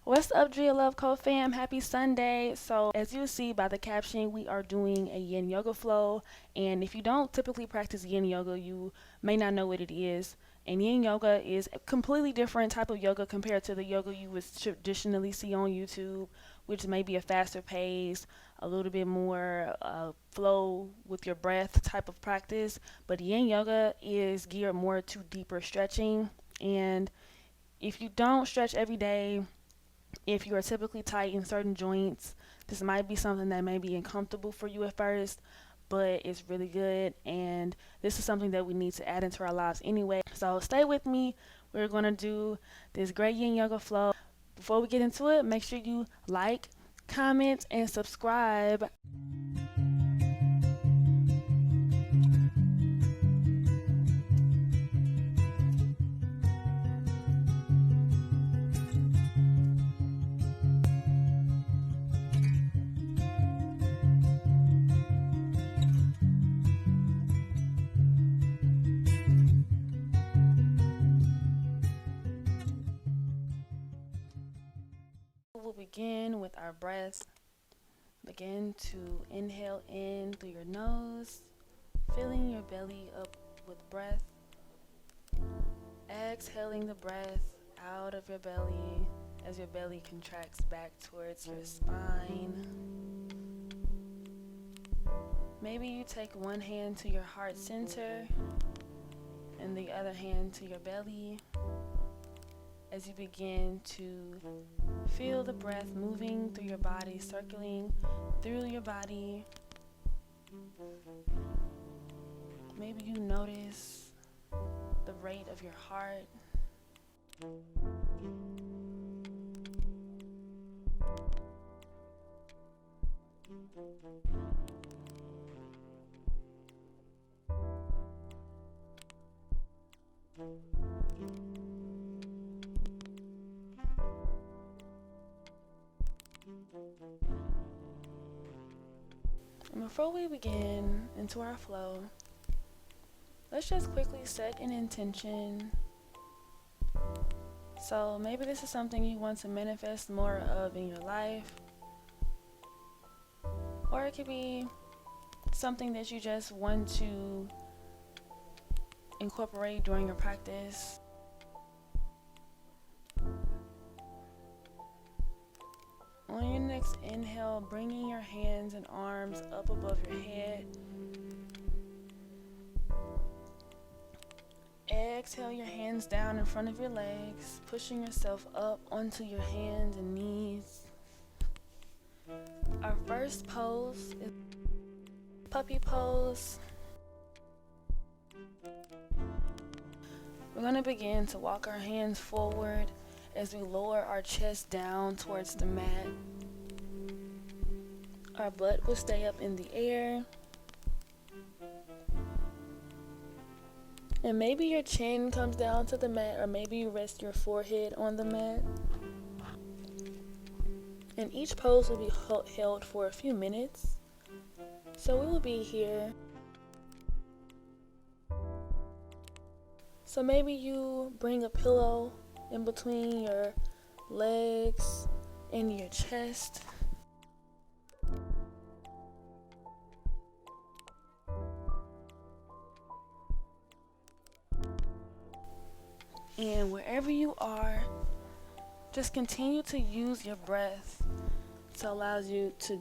What's up, Drea Love Co fam? Happy Sunday. So, as you see by the caption, we are doing a Yin Yoga Flow. And if you don't typically practice Yin Yoga, you may not know what it is. And Yin Yoga is a completely different type of yoga compared to the yoga you would traditionally see on YouTube, which may be a faster pace, a little bit more flow with your breath type of practice. But Yin Yoga is geared more to deeper stretching. And if you don't stretch every day, if you are typically tight in certain joints, this might be something that may be uncomfortable for you at first, but it's really good. And this is something that we need to add into our lives anyway. So stay with me. We're going to do this great Yin Yoga Flow. Before we get into it, make sure you like, comment, and subscribe. We'll begin with our breath. Begin to inhale in through your nose, filling your belly up with breath. Exhaling the breath out of your belly as your belly contracts back towards your spine. Maybe you take one hand to your heart center and the other hand to your belly as you begin to feel the breath moving through your body, circling through your body. Maybe you notice the rate of your heart. And before we begin into our flow, let's just quickly set an intention. So maybe this is something you want to manifest more of in your life, or it could be something that you just want to incorporate during your practice. On your next inhale, bringing your hands and arms up above your head. Exhale your hands down in front of your legs, pushing yourself up onto your hands and knees. Our first pose is puppy pose. We're going to begin to walk our hands forward as we lower our chest down towards the mat. Our butt will stay up in the air. And maybe your chin comes down to the mat, or maybe you rest your forehead on the mat. And each pose will be held for a few minutes. So we will be here. So maybe you bring a pillow in between your legs and your chest. And wherever you are, just continue to use your breath to allow you to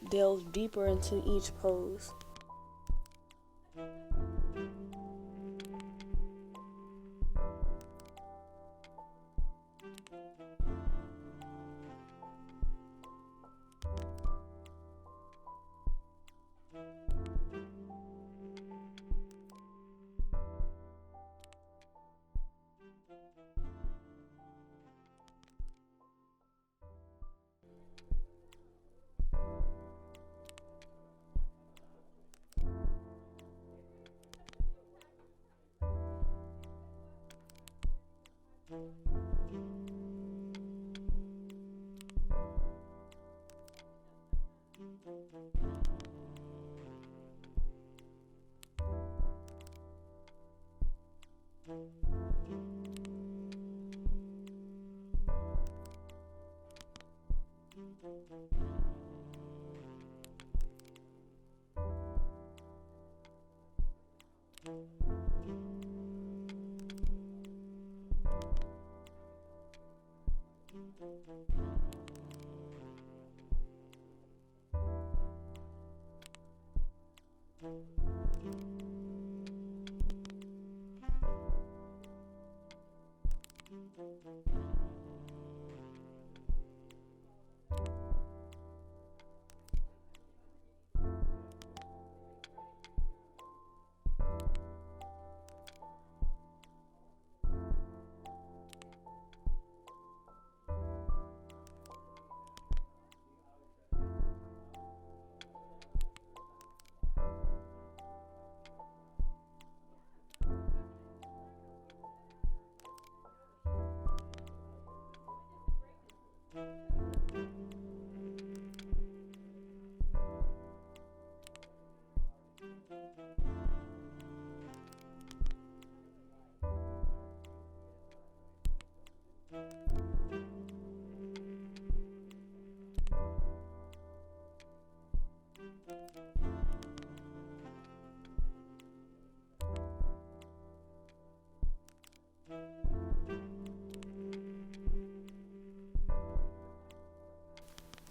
delve deeper into each pose.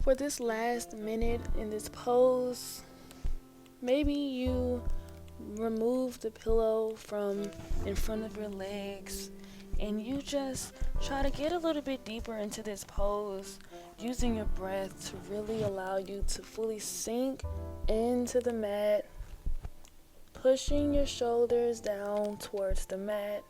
For this last minute in this pose, maybe you remove the pillow from in front of your legs and you just try to get a little bit deeper into this pose, using your breath to really allow you to fully sink into the mat, pushing your shoulders down towards the mat.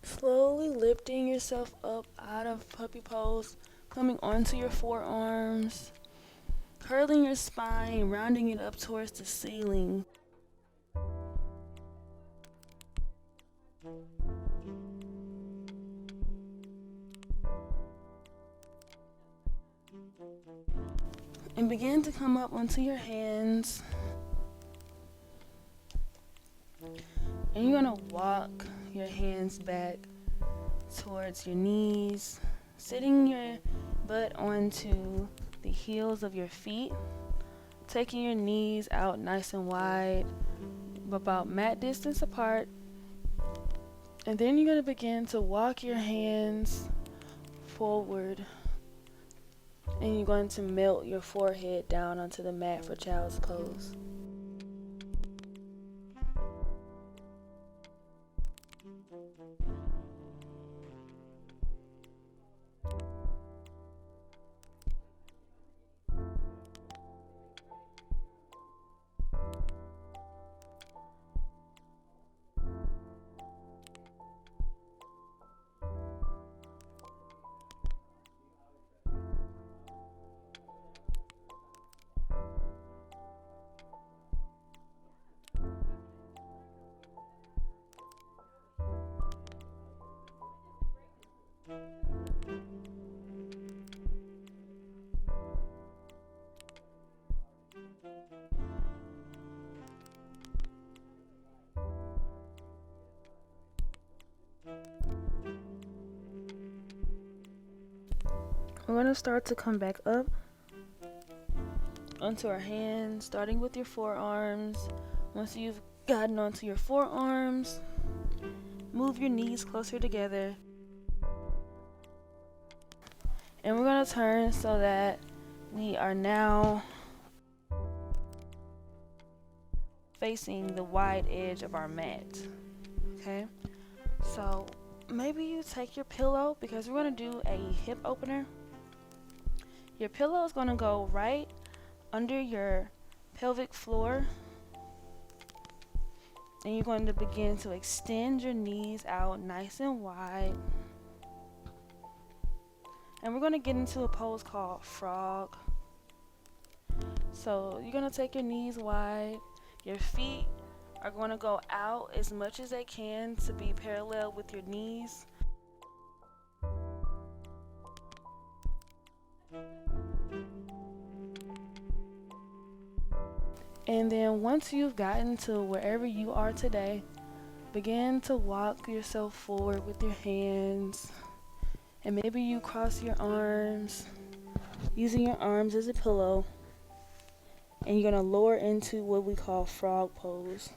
Slowly lifting yourself up out of puppy pose, coming onto your forearms, curling your spine, rounding it up towards the ceiling. And begin to come up onto your hands. And you're gonna walk your hands back towards your knees, sitting your butt onto the heels of your feet, taking your knees out nice and wide, about mat distance apart. And then you're gonna begin to walk your hands forward, and you're going to melt your forehead down onto the mat for child's pose. We're going to start to come back up onto our hands, starting with your forearms. Once you've gotten onto your forearms, move your knees closer together. And we're going to turn so that we are now facing the wide edge of our mat. Okay? So maybe you take your pillow, because we're going to do a hip opener. Your pillow is going to go right under your pelvic floor, and you're going to begin to extend your knees out nice and wide. And we're going to get into a pose called frog. So you're going to take your knees wide. Your feet are going to go out as much as they can to be parallel with your knees. And then once you've gotten to wherever you are today, begin to walk yourself forward with your hands. And maybe you cross your arms, using your arms as a pillow. And you're going to lower into what we call frog pose.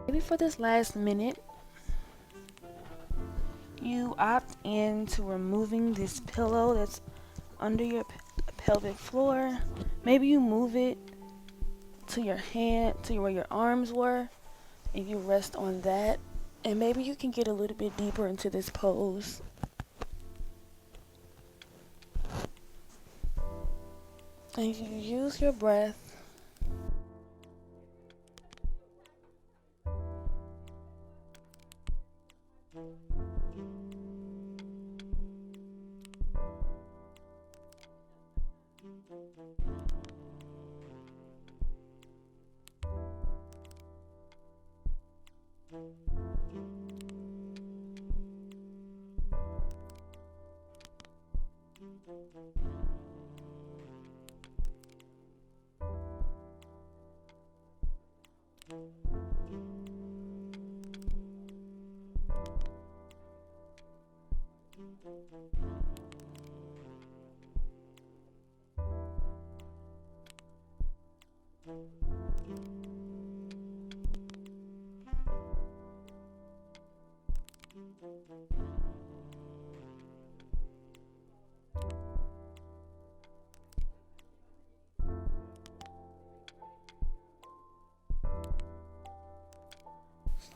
Maybe for this last minute, you opt into removing this pillow that's under your pelvic floor. Maybe you move it to your hand, to where your arms were, and you rest on that. And maybe you can get a little bit deeper into this pose. And you use your breath.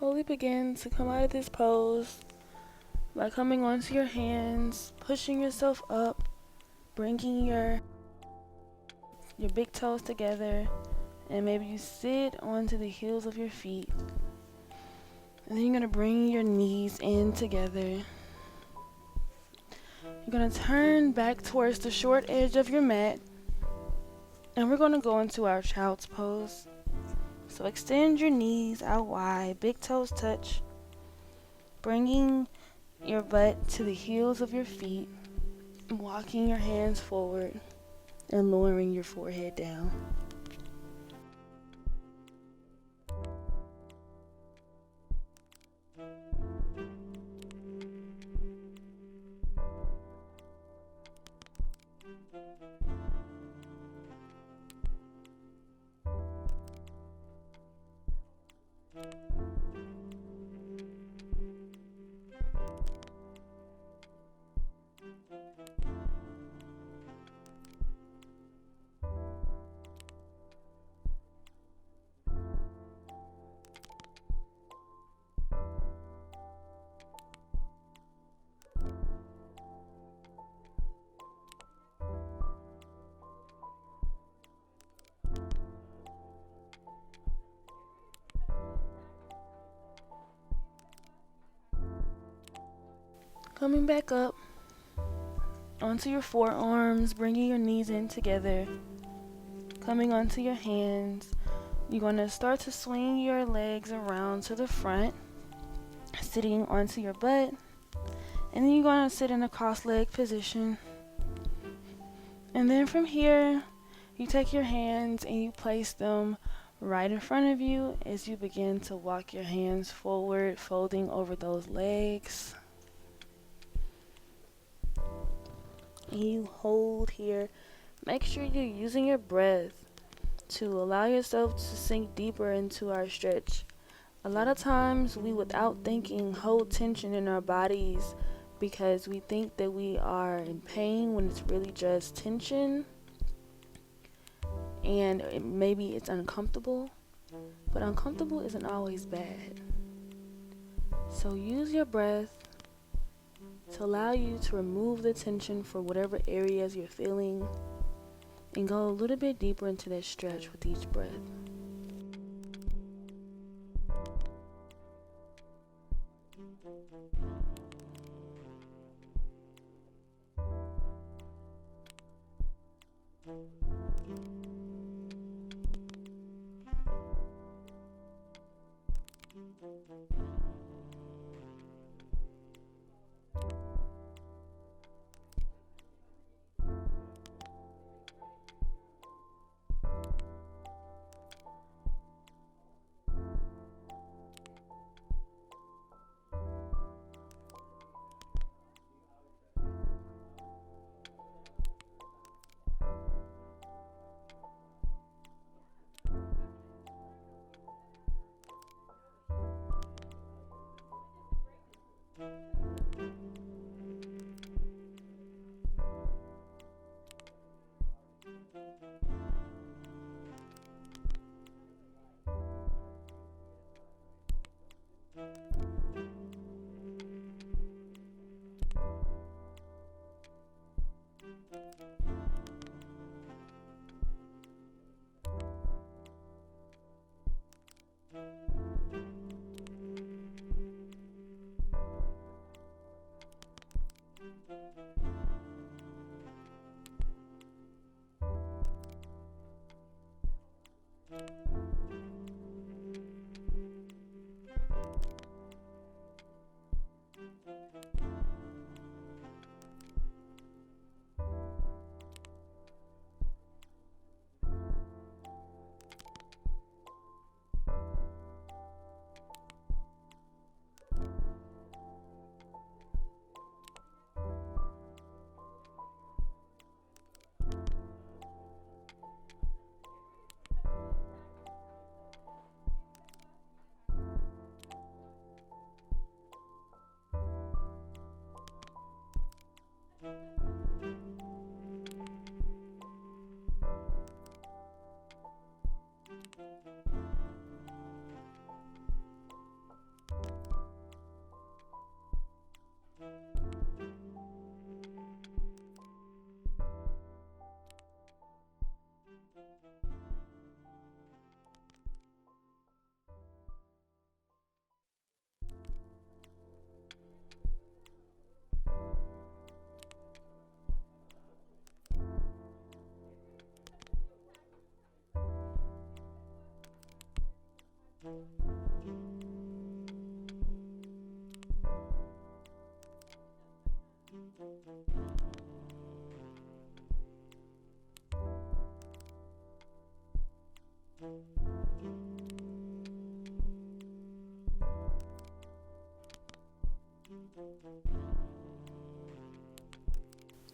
Slowly begin to come out of this pose by coming onto your hands, pushing yourself up, bringing your big toes together, and maybe you sit onto the heels of your feet. And then you're going to bring your knees in together. You're going to turn back towards the short edge of your mat, and we're going to go into our child's pose. So extend your knees out wide, big toes touch, bringing your butt to the heels of your feet, walking your hands forward and lowering your forehead down. Coming back up onto your forearms, bringing your knees in together, coming onto your hands. You're going to start to swing your legs around to the front, sitting onto your butt, and then you're going to sit in a cross-leg position. And then from here, you take your hands and you place them right in front of you as you begin to walk your hands forward, folding over those legs. And you hold here. Make sure you're using your breath to allow yourself to sink deeper into our stretch. A lot of times we, without thinking, hold tension in our bodies because we think that we are in pain when it's really just tension, and maybe it's uncomfortable, but uncomfortable isn't always bad. So use your breath to allow you to remove the tension for whatever areas you're feeling and go a little bit deeper into that stretch with each breath.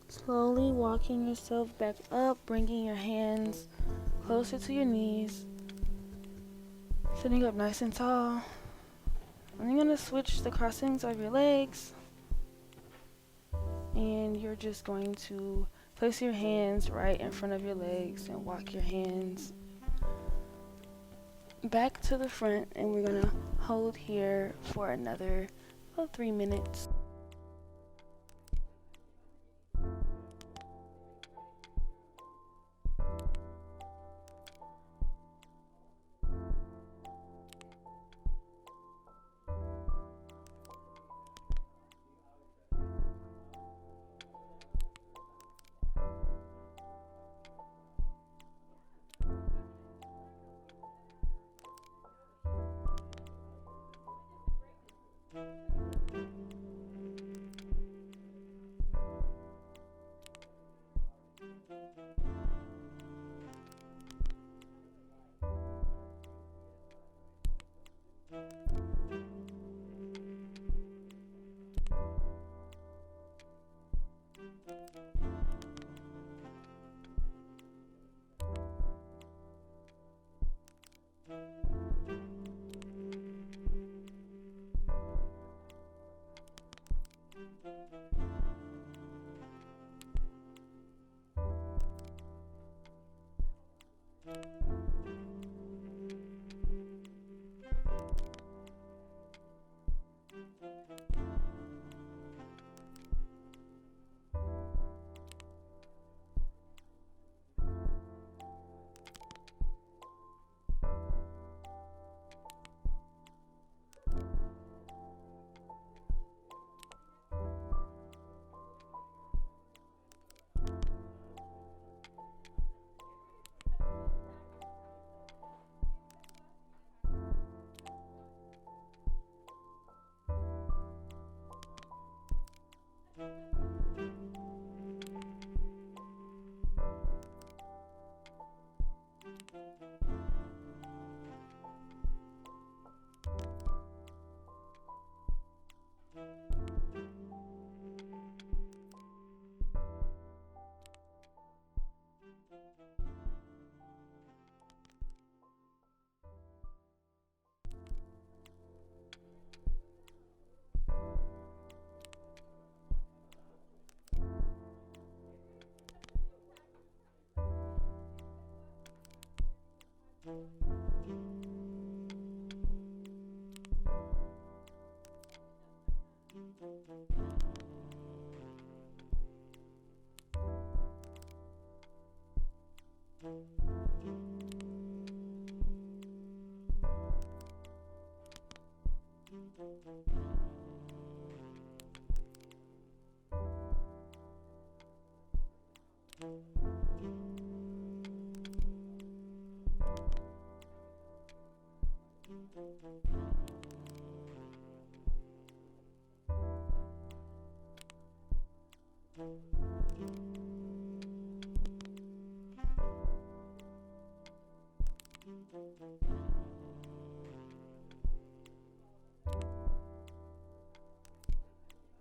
Slowly walking yourself back up, bringing your hands closer to your knees, sitting up nice and tall. And you're going to switch the crossings of your legs, and you're just going to place your hands right in front of your legs and walk your hands back to the front, and we're going to hold here for another 3 minutes.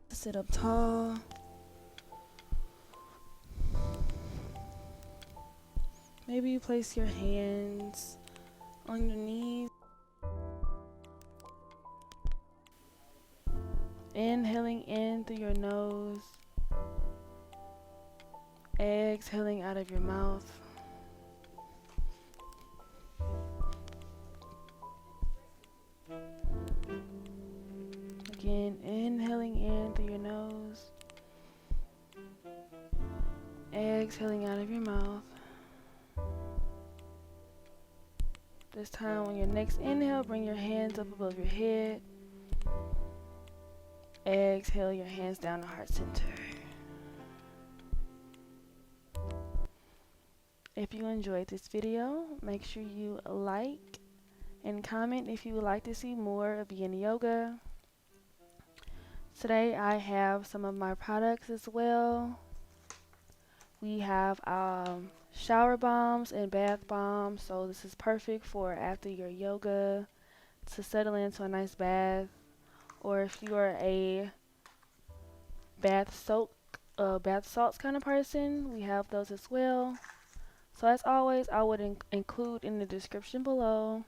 Sit up tall. Maybe you place your hands on your knees. Inhaling in through your nose. Exhaling out of your mouth. Again, inhaling in through your nose. Exhaling out of your mouth. This time on your next inhale, bring your hands up above your head. Exhale your hands down to heart center. If you enjoyed this video, make sure you like and comment if you would like to see more of Yin Yoga. Today I have some of my products as well. We have shower bombs and bath bombs, so this is perfect for after your yoga to settle into a nice bath, or if you are a bath soak, bath salts kind of person, we have those as well. So as always, I would include in the description below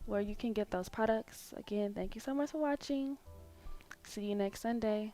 where you can get those products. Again, thank you so much for watching. See you next Sunday.